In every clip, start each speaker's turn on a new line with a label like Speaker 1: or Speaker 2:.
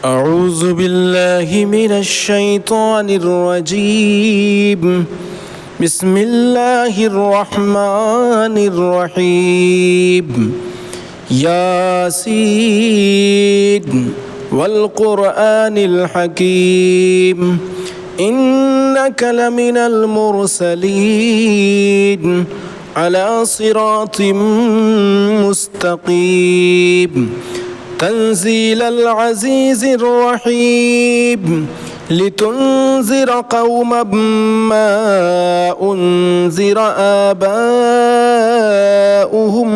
Speaker 1: أعوذ بالله من الشيطان الرجيم. بسم الله الرحمن الرحيم. ياسين والقرآن الحكيم إنك لمن المرسلين على صراط مستقيم تنزيل العزيز الرحيم لتنذر قوما ما أنذر آباؤهم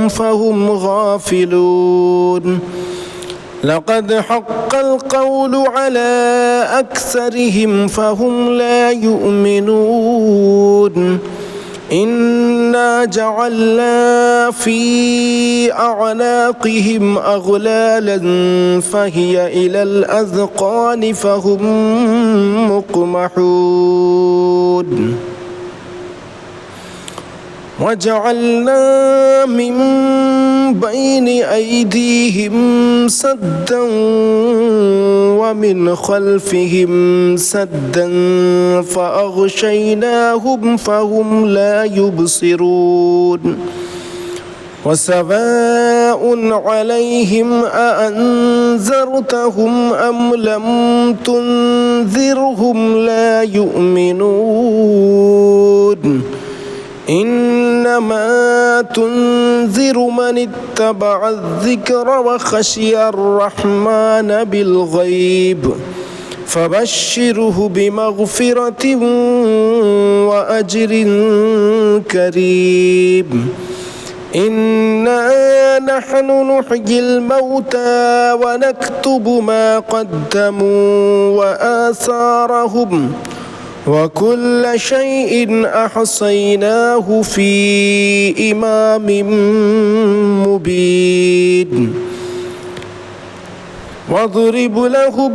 Speaker 1: فهم غافلون لقد حق القول على أكثرهم فهم لا يؤمنون إنا جعلنا في أعناقهم أغلالا فهي إلى الأذقان فهم مقمحون وجعلنا من بين أيديهم سدا ومن خلفهم سدا فأغشيناهم فهم لا يبصرون وسواء عليهم أأنذرتهم أم لم تنذرهم لا يؤمنون إنما تنذر من اتبع الذكر وخشي الرحمن بالغيب فبشره بمغفرة وأجر كريم إنا نحن نحيي الموتى ونكتب ما قدموا وآثارهم وكل شيء أحصيناه في إمام مبين واضرب لهم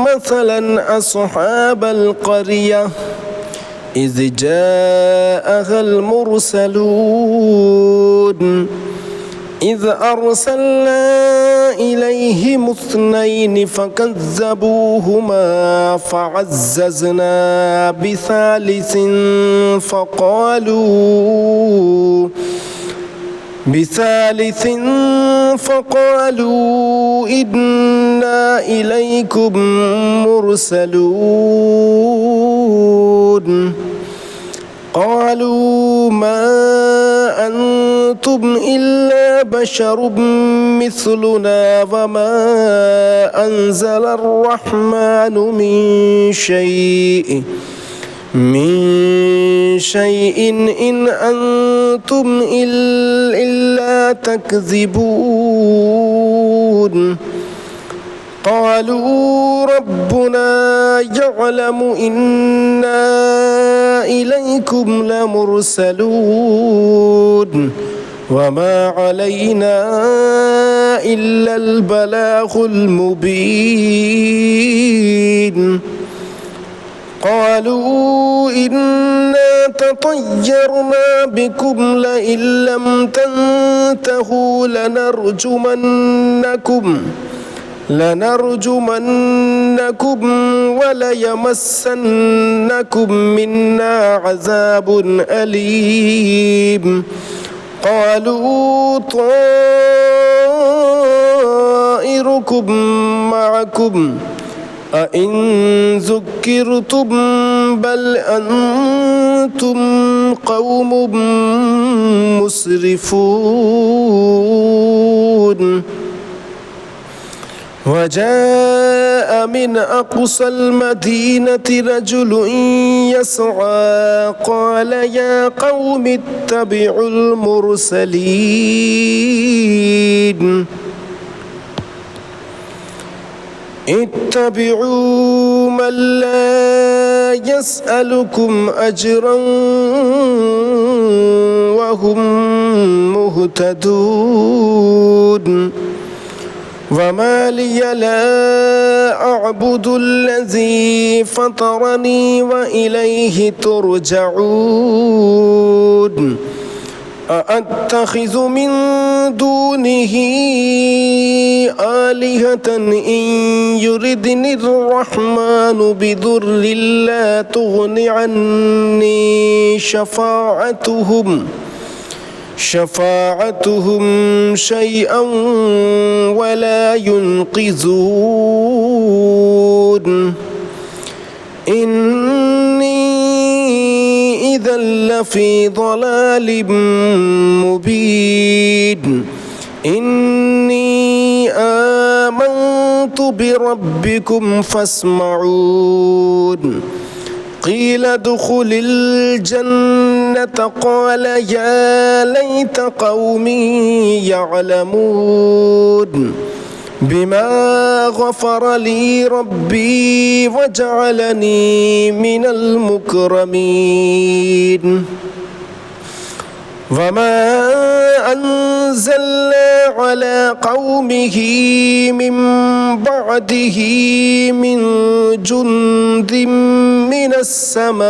Speaker 1: مثلا أصحاب القرية إذ جاءها المرسلون إذ أرسلنا إليهم 2 فكذبوهما فعززنا بثالث فقالوا إنا إليكم مرسلون قالوا ما أنتم إلا بشر مثلنا وما أنزل الرحمن من شيء إن أنتم إلا تكذبون قالوا ربنا يعلم إنا إليكم لمرسلون وما علينا إلا البلاغ المبين قالوا إنا تطيرنا بكم لئن لم تنتهوا لنرجمنكم وليمسنكم منا عذاب أليم قالوا طائركم معكم أئن ذكرتم بل أنتم قوم مسرفون وجاء من أقصى المدينة رجل يسعى قال يا قوم اتبعوا المرسلين اتبعوا من لا يسألكم أجرا وهم مهتدون وما لي لا أعبد الذي فطرني وإليه ترجعون أأتخذ من دونه آلهة إن يردني الرحمن بضر لا تغن عني شفاعتهم شيئا ولا ينقذون إني إذا لفي ضلال مبين إني آمنت بربكم فاسمعون قيل ادخل الجنة قال يا ليت قومي يعلمون بما غفر لي ربي وجعلني من المكرمين وما أنزلنا على قومه من بعده من جند من السماء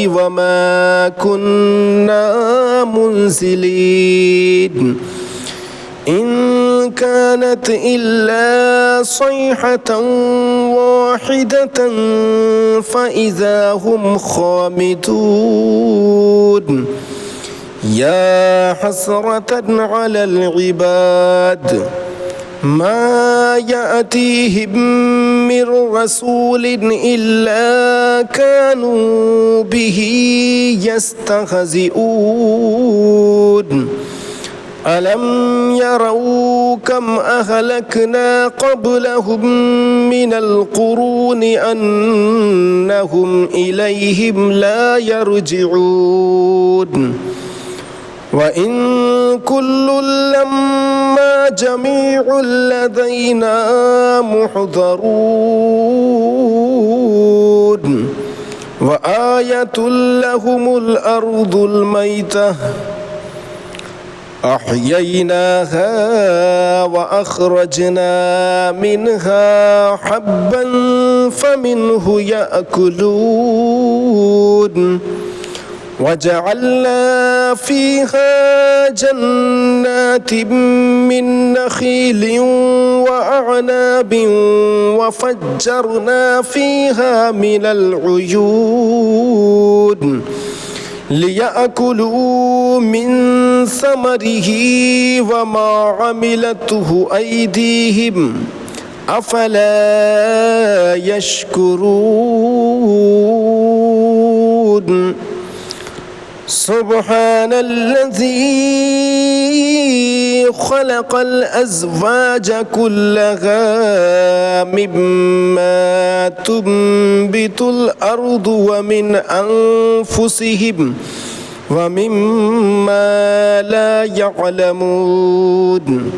Speaker 1: وما كنا منزلين إن كانت إلا صيحة واحدة فإذا هم خامدون يا حسرة على العباد ما يأتيهم من رسول إلا كانوا به يستهزئون ألم يروا كم أهلكنا قبلهم من القرون أنهم إليهم لا يرجعون وإن كل لما جميع لدينا محضرون وآية لهم الأرض الميتة أحييناها وأخرجنا منها حبا فمنه يأكلون وجعلنا فيها جنات من نخيل وأعناب وفجرنا فيها من العيون ليأكلوا من ثمره وما عملته أيديهم أفلا يشكرون سبحان الذي خلق الأزواج كلها مما تنبت الأرض ومن أنفسهم ومما لا يعلمون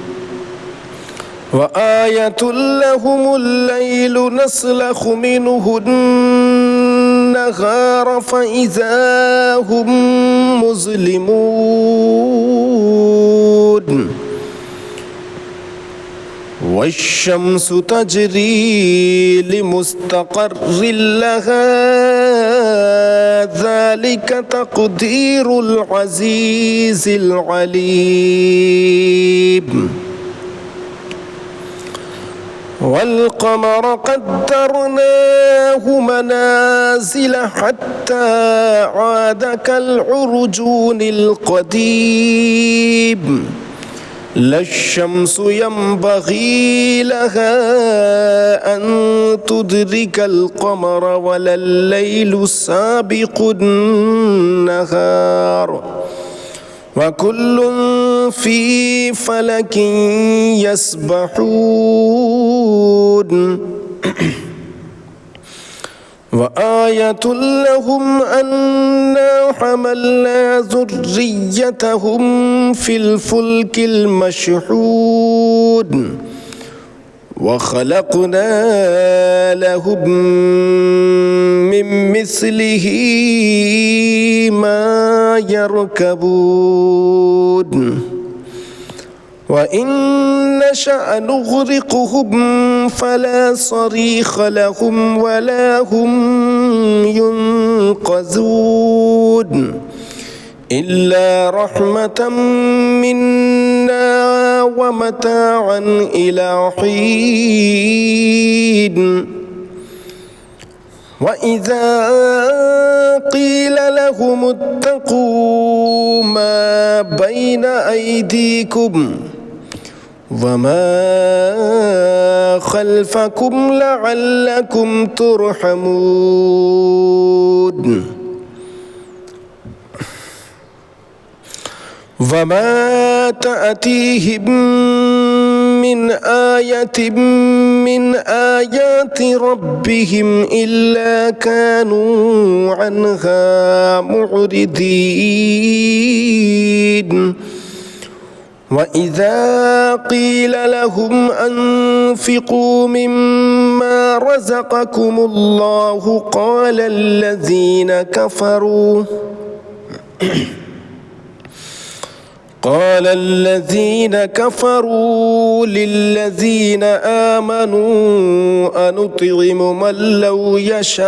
Speaker 1: وآية لهم الليل نسلخ منه النهار فإذا هم مظلمون والشمس تجري لمستقر لها ذلك تقدير العزيز العليم والقمر قدرناه منازل حتى عاد كالعرجون القديم لا الشمس ينبغي لها أن تدرك القمر ولا الليل سابق النهار وكل في فلك يسبحون وآية لهم أنا حملنا ذريتهم في الفلك المشحون وخلقنا لهم من مثله ما يركبون وإن نشأ نغرقهم فلا صريخ لهم ولا هم ينقذون إلا رحمة منا ومتاعا إلى حين وإذا قيل لهم اتقوا ما بين أيديكم وما خلفكم لعلكم ترحمون وما تأتيهم من آية من آيات ربهم إلا كانوا عنها معرضين وإذا قيل لهم أنفقوا مما رزقكم الله قال الذين كفروا للذين آمنوا أنطعم من لو يشاء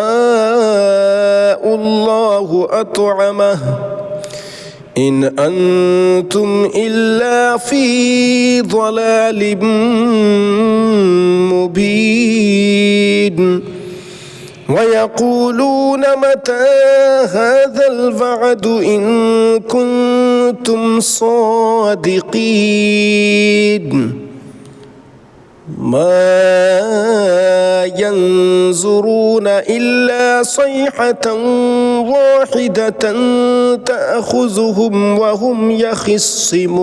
Speaker 1: الله أطعمه إن أنتم إلا في ضلال مبين ويقولون متى هذا الوعد إن كنتم صادقين ما ينظرون إلا صيحة واحدة تأخذهم وهم يخصمون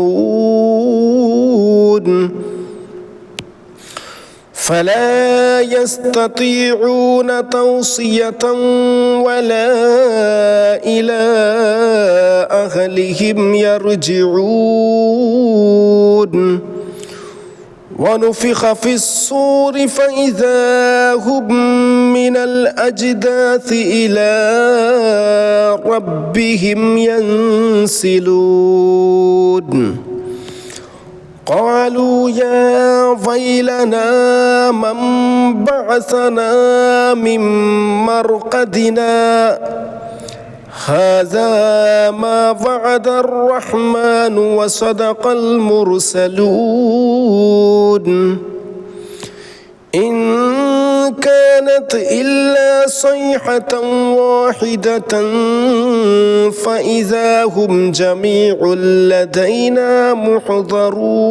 Speaker 1: فلا يستطيعون توصية ولا إلى أهلهم يرجعون ونفخ في الصور فإذا هم من الأجداث إلى ربهم ينسلون قالوا يا ويلنا من بعثنا من مرقدنا هذا ما وعد الرحمن وصدق المرسلون إن كانت إلا صيحة واحدة فإذا هم جميع لدينا محضرون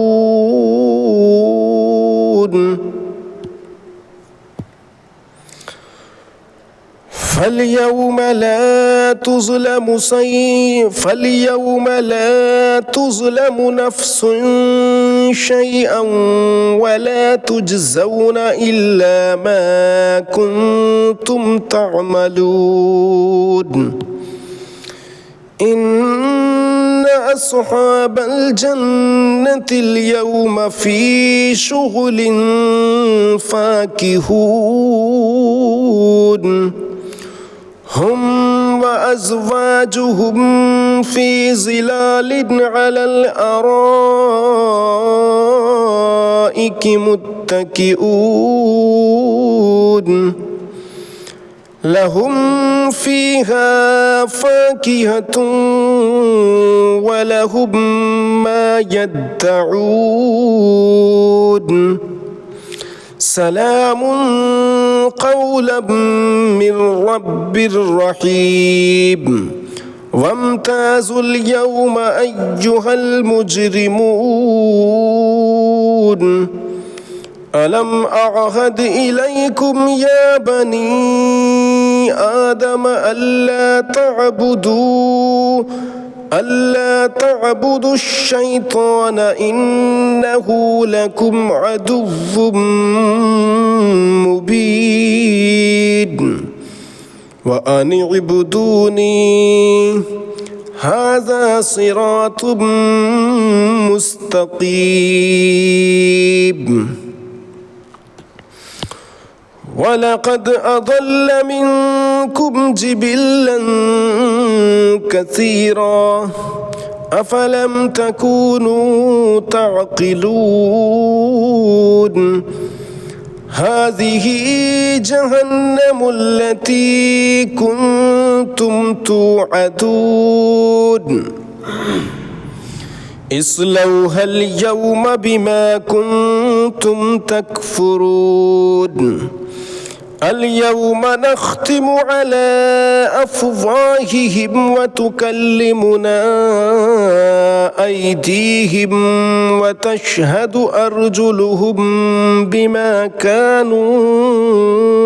Speaker 1: فاليوم لا تظلم نفس شيئا ولا تجزون إلا ما كنتم تعملون إن أصحاب الجنة اليوم في شغل فاكهون هم وأزواجهم في ظلال على الأرائك متكئون لهم فيها فاكهة ولهم ما يدعون سلام قولا من رب رحيم وامتازوا اليوم أيها المجرمون ألم أعهد إليكم يا بني آدم ألا تعبدوا الشيطان إنه لكم عدو مبين وأن اعبدوني هذا صراط مستقيم ولقد أضل منكم جبلا كثيرا أفلم تكونوا تعقلون هذه جهنم التي كنتم توعدون اصلوها اليوم بما كنتم تكفرون اليوم نختم على أفواههم وتكلمنا أيديهم وتشهد أرجلهم بما كانوا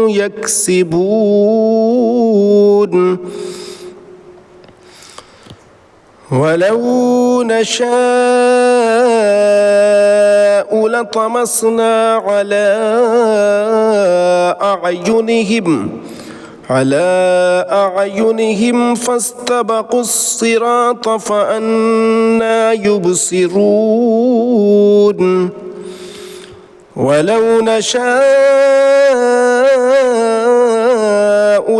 Speaker 1: يكسبون ولو نشاء لطمسنا على أعينهم فاستبقوا الصراط فأنى يبصرون ولو نشاء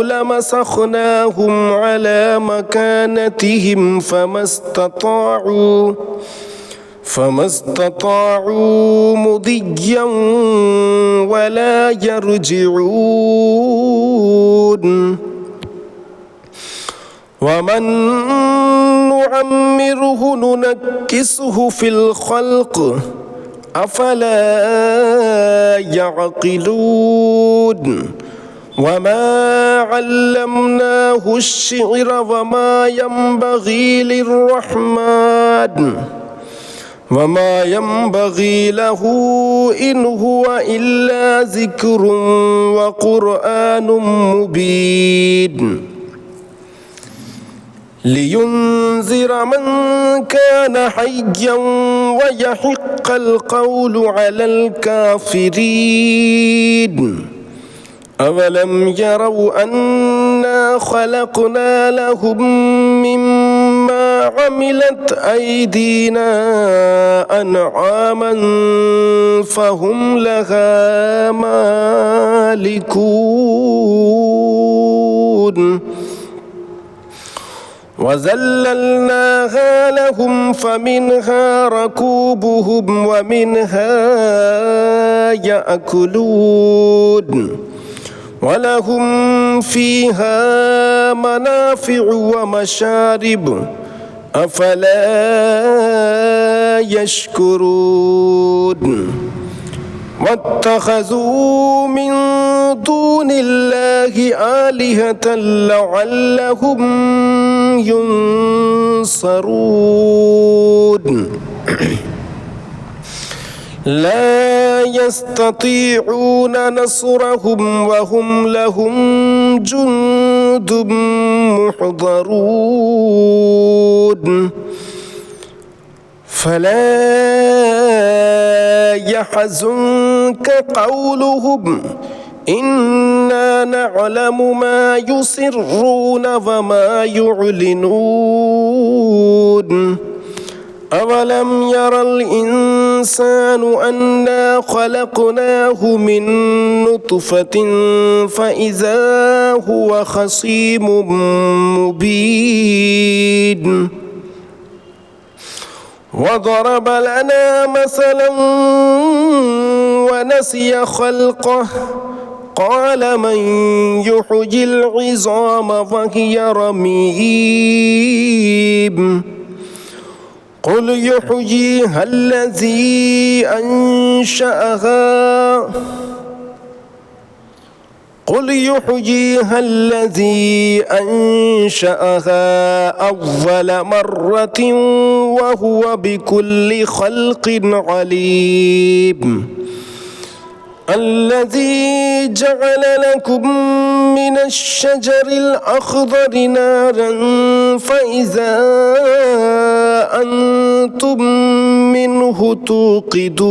Speaker 1: لمسخناهم على مكانتهم فما استطاعوا مضيا ولا يرجعون ومن نعمره ننكسه في الخلق أفلا يعقلون وما علمناه الشعر وما ينبغي له إن هو إلا ذكر وقرآن مبين لينذر من كان حيا ويحق القول على الكافرين أولم يروا أنا خلقنا لهم مما عملت أيدينا أنعاما فهم لها مالكون وذللناها لهم فمنها ركوبهم ومنها يأكلون ولهم فيها منافع ومشارب أفلا يشكرون واتخذوا من دون الله آلهة لعلهم ينصرون لا يستطيعون نصرهم وهم لهم جند محضرون فلا يحزنك قولهم إنا نعلم ما يسرون وما يعلنون أولم ير الإنسان أنا خلقناه من نطفة فإذا هو خصيم مبين وضرب لنا مثلا ونسي خلقه قال من يحيي العظام وهي رميم قل يحييها الذي أنشأها أول مرة وهو بكل خلق عليم الذي جعل لكم من الشجر الأخضر نارا فإذا أنتم منه توقدون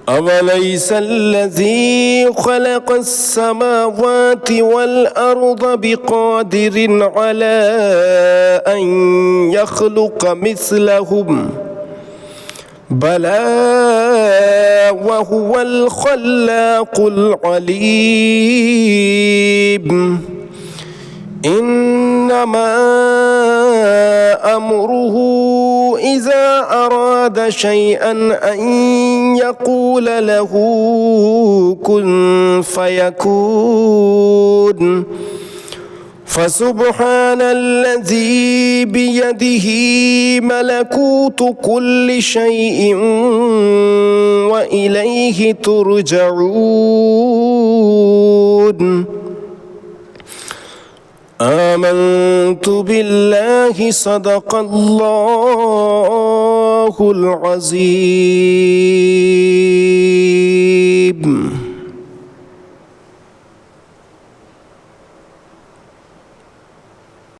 Speaker 1: أوليس الذي خلق السماوات والأرض بقادر على أن يخلق مثلهم بلى وهو الخلاق العليم إنما أمره إذا أراد شيئا أن يقول له كن فيكون. فسبحان الذي بيده ملكوت كل شيء وإليه ترجعون. آمنت بالله صدق الله العظيم.